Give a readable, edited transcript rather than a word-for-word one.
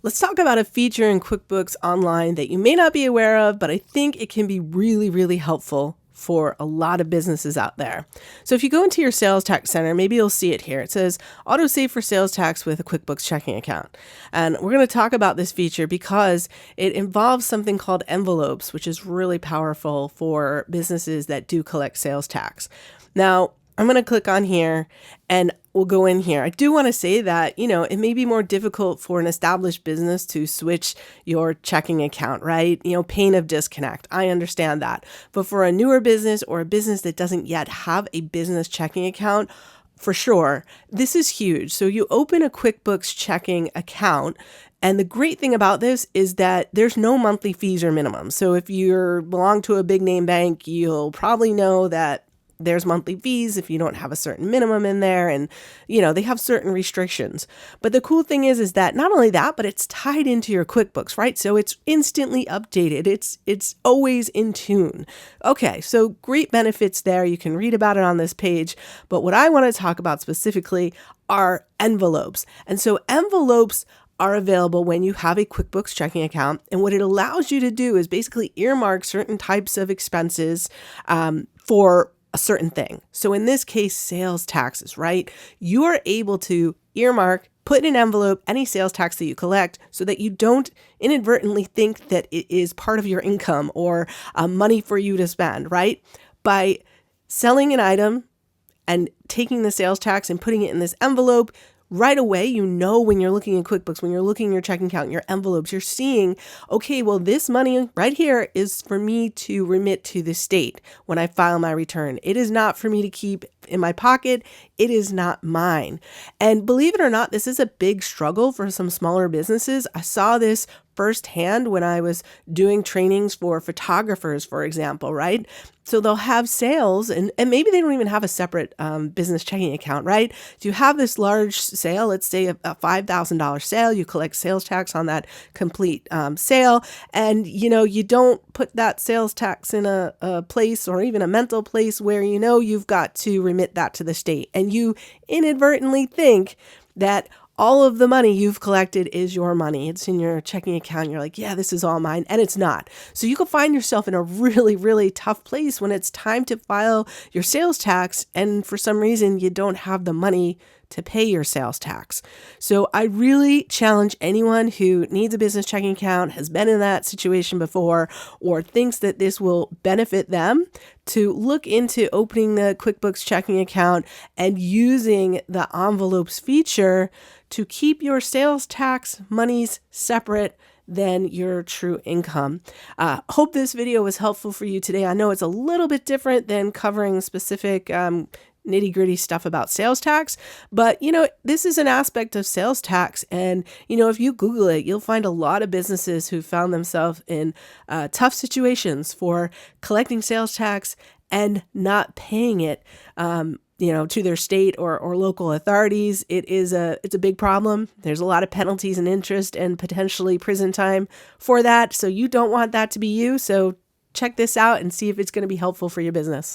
Let's talk about a feature in QuickBooks Online that you may not be aware of, but I think it can be really, really helpful for a lot of businesses out there. So if you go into your sales tax center, maybe you'll see it here. It says auto save for sales tax with a QuickBooks checking account. And we're going to talk about this feature because it involves something called envelopes, which is really powerful for businesses that do collect sales tax. Now, I'm going to click on here and we'll go in here. I do want to say that, it may be more difficult for an established business to switch your checking account, right? Pain of disconnect. I understand that. But for a newer business or a business that doesn't yet have a business checking account, for sure, this is huge. So you open a QuickBooks checking account. And the great thing about this is that there's no monthly fees or minimums. So if you belong to a big name bank, you'll probably know that there's monthly fees if you don't have a certain minimum in there, and they have certain restrictions. But the cool thing is that not only that, but it's tied into your QuickBooks, right? So it's instantly updated. It's always in tune. Okay, so great benefits there. You can read about it on this page. But what I want to talk about specifically are envelopes. And so envelopes are available when you have a QuickBooks checking account. And what it allows you to do is basically earmark certain types of expenses for a certain thing. So in this case, sales taxes, right? You are able to earmark, put in an envelope, any sales tax that you collect so that you don't inadvertently think that it is part of your income or money for you to spend, right? By selling an item and taking the sales tax and putting it in this envelope, right away, when you're looking at QuickBooks, when you're looking at your checking account, your envelopes, you're seeing, okay, well, this money right here is for me to remit to the state when I file my return. It is not for me to keep in my pocket. It is not mine. And believe it or not, this is a big struggle for some smaller businesses. I saw this firsthand when I was doing trainings for photographers, for example, right? So they'll have sales and maybe they don't even have a separate business checking account, right? So you have this large sale, let's say a $5,000 sale, you collect sales tax on that complete sale. And, you don't put that sales tax in a place or even a mental place where, you've got to remit that to the state. And you inadvertently think that all of the money you've collected is your money. It's in your checking account. You're like, yeah, this is all mine. And it's not. So you can find yourself in a really, really tough place when it's time to file your sales tax. And for some reason, you don't have the money to pay your sales tax. So I really challenge anyone who needs a business checking account, has been in that situation before, or thinks that this will benefit them to look into opening the QuickBooks checking account and using the envelopes feature to keep your sales tax monies separate than your true income. Hope this video was helpful for you today. I know it's a little bit different than covering specific nitty-gritty stuff about sales tax, but this is an aspect of sales tax. And if you Google it, you'll find a lot of businesses who found themselves in tough situations for collecting sales tax and not paying it to their state or local authorities. It's a big problem. There's a lot of penalties and interest and potentially prison time for that. So you don't want that to be you. So check this out and see if it's going to be helpful for your business.